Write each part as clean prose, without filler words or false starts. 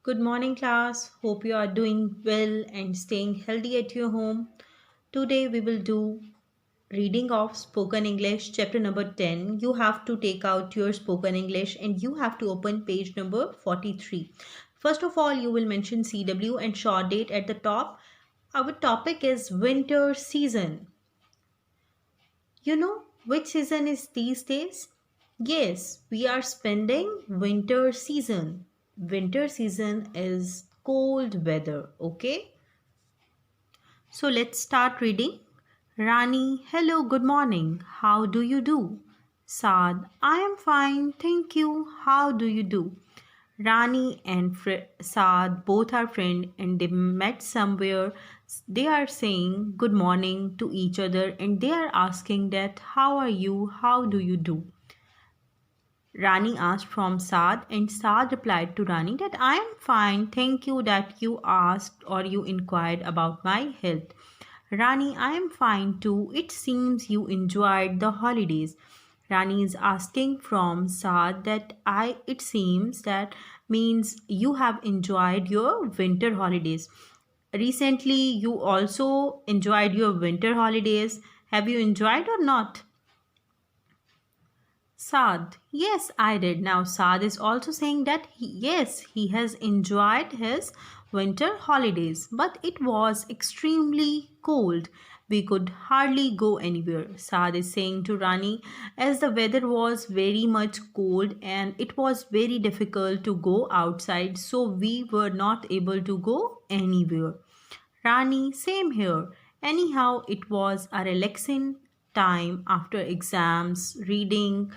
Good morning, class. Hope you are doing well and staying healthy at your home. Today we will do reading of spoken English chapter number 10. You have to take out your spoken English and you have to open page number 43. First of all, you will mention CW and short date at the top. Our topic is winter season. You know which season is these days? Yes, we are spending winter season. Winter season is cold weather, okay? So let's start reading. Rani, hello, good morning. How do you do? Saad, I am fine, thank you. How do you do? Rani and Saad both are friends and they met somewhere. They are saying good morning to each other and they are asking that how are you? How do you do? Rani asked from Saad and Saad replied to Rani that I am fine, thank you that you asked or you inquired about my health. Rani, I am fine too. It seems you enjoyed the holidays. Rani is asking from Saad that it seems that means you have enjoyed your winter holidays. Recently you also enjoyed your winter holidays. Have you enjoyed or not? Saad, yes, I did. Now, Saad is also saying that yes, he has enjoyed his winter holidays, but it was extremely cold. We could hardly go anywhere. Saad is saying to Rani, as the weather was very much cold and it was very difficult to go outside, so we were not able to go anywhere. Rani, same here. Anyhow, it was a relaxing time after exams, reading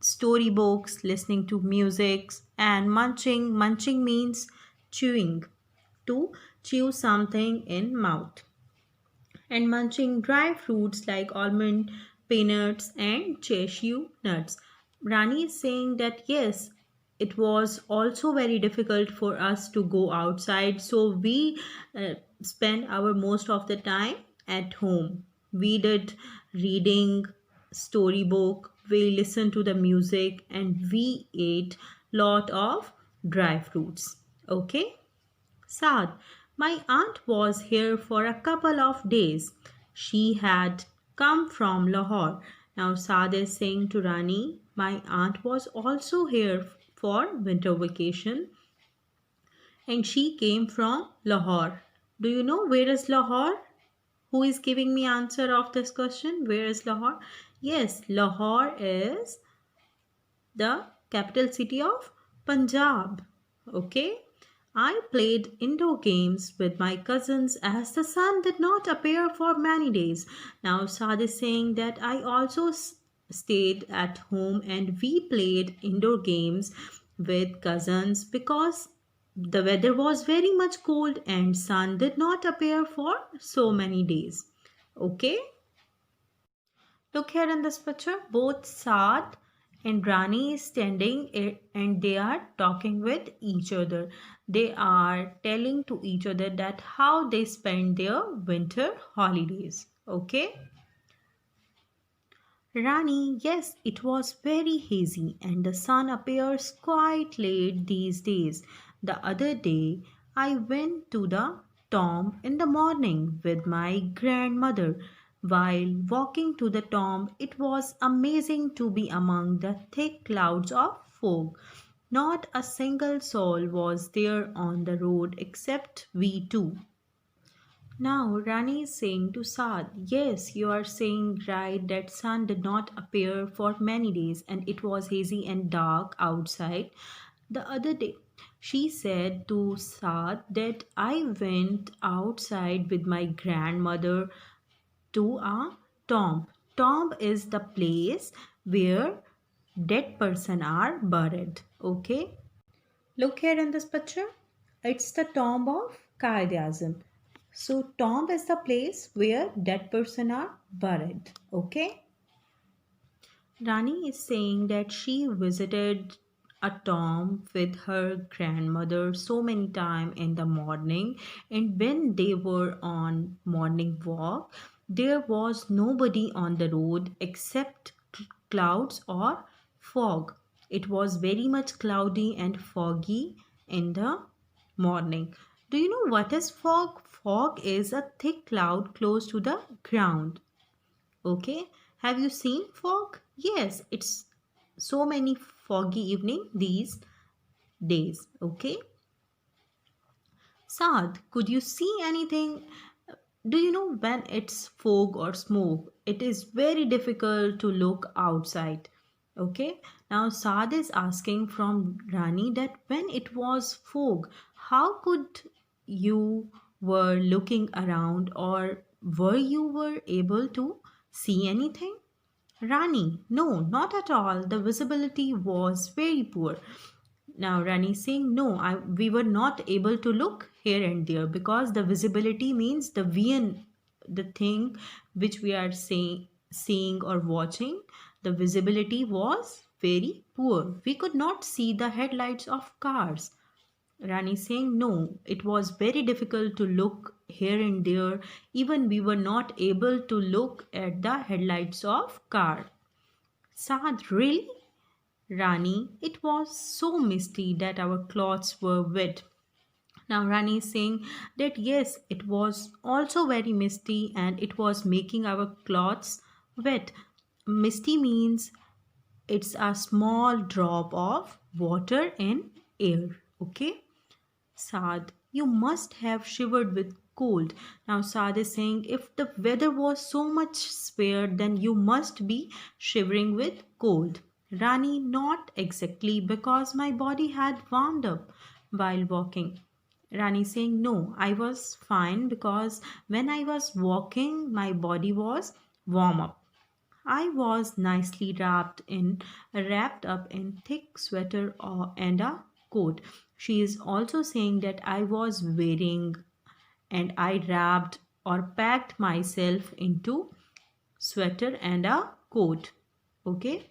storybooks, listening to music, and munching. Munching means chewing, to chew something in mouth. And munching dry fruits like almond, peanuts, and cashew nuts. Rani is saying that yes, it was also very difficult for us to go outside, so we spend our most of the time at home. We did reading, storybook, we listened to the music, and we ate lot of dry fruits. Okay. Saad, my aunt was here for a couple of days. She had come from Lahore. Now Saad is saying to Rani, my aunt was also here for winter vacation and she came from Lahore. Do you know where is Lahore? Who is giving me answer of this question? Where is Lahore? Yes, Lahore is the capital city of Punjab. Okay. I played indoor games with my cousins as the sun did not appear for many days. Now, Saad is saying that I also stayed at home and we played indoor games with cousins because the weather was very much cold and sun did not appear for so many days. Okay. Look here in this picture, both Saad and Rani is standing and they are talking with each other. They are telling to each other that how they spend their winter holidays. Okay. Rani, yes, it was very hazy and the sun appears quite late these days. The other day, I went to the tomb in the morning with my grandmother. While walking to the tomb, it was amazing to be among the thick clouds of fog. Not a single soul was there on the road except we two. Now Rani is saying to Saad, yes, you are saying right that sun did not appear for many days and it was hazy and dark outside. The other day, she said to Saad that I went outside with my grandmother to a tomb. Tomb is the place where dead person are buried. Okay. Look here in this picture. It's the tomb of Qaid Azam. So tomb is the place where dead person are buried. Okay. Rani is saying that she visited a tomb with her grandmother so many times in the morning, and when they were on morning walk there was nobody on the road except clouds or fog. It was very much cloudy and foggy in the morning. Do you know what is fog? Fog is a thick cloud close to the ground. Okay, have you seen fog? Yes, it's so many foggy evening these days. Okay, Saad, could you see anything? Do you know when it's fog or smoke? It is very difficult to look outside. Okay, now Saad is asking from Rani that when it was fog, how could you were looking around, or were you were able to see anything? Rani, no, not at all. The visibility was very poor. Now Rani is saying, no, we were not able to look here and there because the visibility means the vision, the thing which we are seeing or watching, the visibility was very poor. We could not see the headlights of cars. Rani is saying, no, it was very difficult to look here and there. Even we were not able to look at the headlights of car. Saad, really? Rani, it was so misty that our clothes were wet. Now Rani is saying that yes, it was also very misty and it was making our clothes wet. Misty means it's a small drop of water in air. Okay? Saad, you must have shivered with cold. Now Saad is saying if the weather was so much severe, then you must be shivering with cold. Rani, not exactly because my body had warmed up while walking. Rani saying no, I was fine because when I was walking, my body was warm up. I was nicely wrapped up in thick sweater and a coat. She is also saying that I was wearing and I wrapped or packed myself into sweater and a coat. Okay.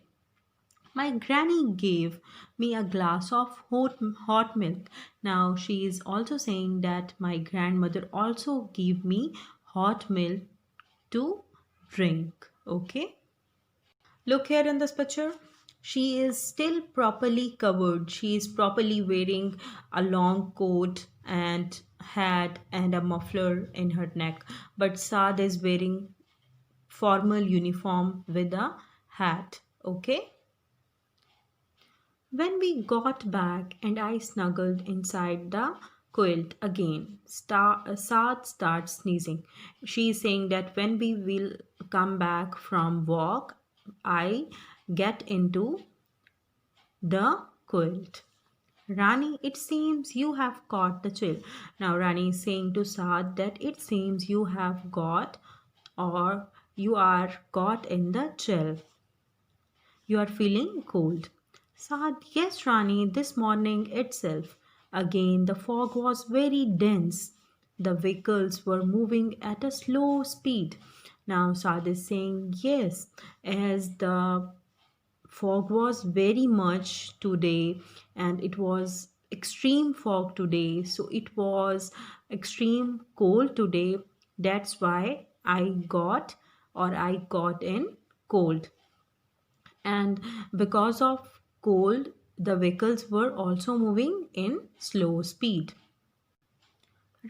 My granny gave me a glass of hot milk. Now she is also saying that my grandmother also gave me hot milk to drink. Okay. Look here in this picture. She is still properly covered. She is properly wearing a long coat and hat and a muffler in her neck. But Saad is wearing formal uniform with a hat. Okay. When we got back and I snuggled inside the quilt again, Saad starts sneezing. She is saying that when we will come back from walk, I get into the quilt. Rani, it seems you have caught the chill. Now Rani is saying to Saad that it seems you have got or you are caught in the chill. You are feeling cold. Saad, yes, Rani, this morning itself. Again, the fog was very dense. The vehicles were moving at a slow speed. Now, Saad is saying, yes, as the fog was very much today and it was extreme fog today, so it was extreme cold today. That's why I got in cold, and because of cold the vehicles were also moving in slow speed.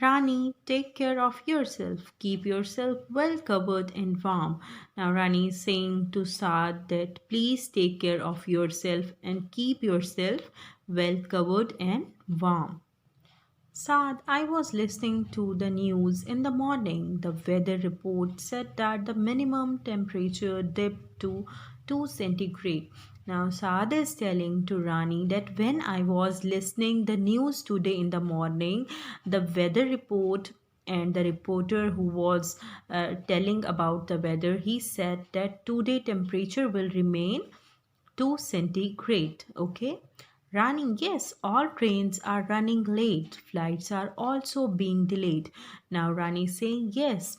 Rani, take care of yourself. Keep yourself well covered and warm. Now, Rani is saying to Saad that please take care of yourself and keep yourself well covered and warm. Saad, I was listening to the news in the morning. The weather report said that the minimum temperature dipped to 2 centigrade. Now Saad is telling to Rani that when I was listening the news today in the morning, the weather report and the reporter who was telling about the weather, he said that today temperature will remain 2 centigrade. Okay. Running, yes, all trains are running late. Flights are also being delayed. Now Rani is saying yes,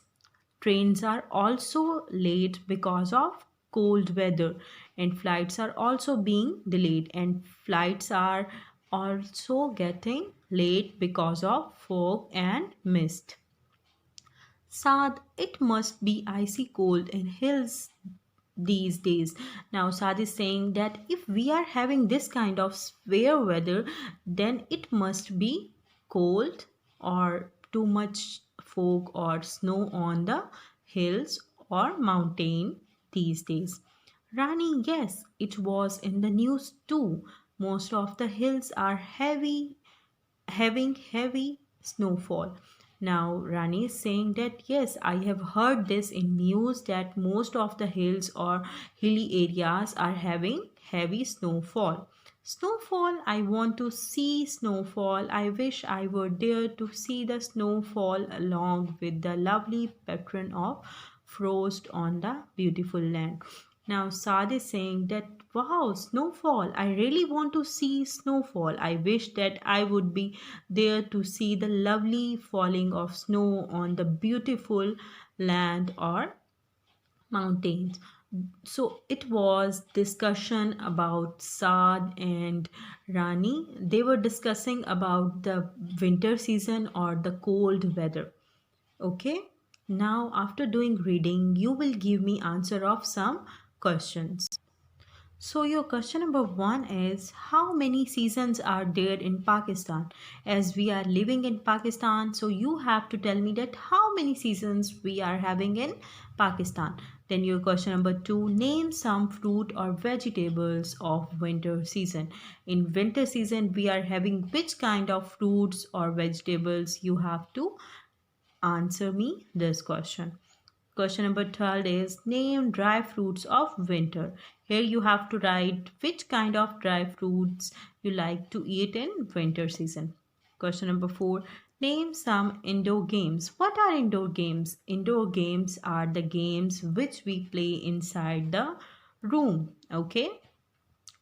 trains are also late because of cold weather, and flights are also being delayed, and flights are also getting late because of fog and mist. Saad, it must be icy cold in hills these days. Now Saad is saying that if we are having this kind of severe weather, then it must be cold or too much fog or snow on the hills or mountain these days? Rani, yes, it was in the news too. Most of the hills are having heavy snowfall. Now Rani is saying that yes, I have heard this in news that most of the hills or hilly areas are having heavy snowfall. Snowfall, I want to see snowfall. I wish I were there to see the snowfall along with the lovely pattern of frost on the beautiful land. Now Saad is saying that wow, snowfall. I really want to see snowfall. I wish that I would be there to see the lovely falling of snow on the beautiful land or mountains. So it was discussion about Saad and Rani. They were discussing about the winter season or the cold weather. Okay. Now after doing reading, you will give me answer of some questions. So your question number one is how many seasons are there in Pakistan? As we are living in Pakistan, so you have to tell me that how many seasons we are having in Pakistan. Then your question number two, name some fruit or vegetables of winter season. In winter season, we are having which kind of fruits or vegetables? You have to answer me this question. Question number 12 is name dry fruits of winter. Here you have to write which kind of dry fruits you like to eat in winter season. Question number 4, name some indoor games. What are indoor games? Indoor games are the games which we play inside the room. Okay,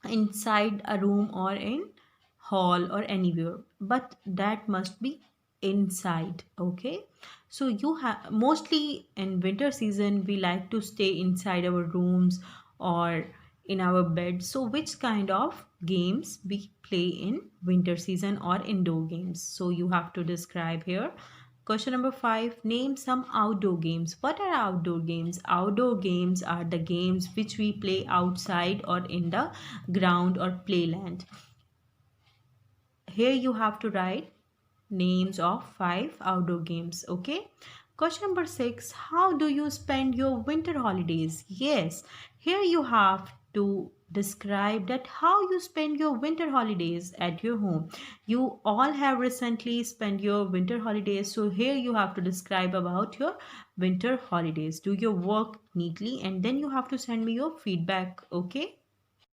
inside a room or in hall or anywhere, but that must be inside. Okay, so you have mostly in winter season we like to stay inside our rooms or in our bed. So which kind of games we play in winter season or indoor games? So you have to describe here. Question number 5, name some outdoor games. What are outdoor games? Outdoor games are the games which we play outside or in the ground or playland. Here you have to write names of 5 outdoor games. Okay. Question number 6, how do you spend your winter holidays? Yes, here you have to describe that how you spend your winter holidays at your home. You all have recently spent your winter holidays, so here you have to describe about your winter holidays. Do your work neatly and then you have to send me your feedback. Okay.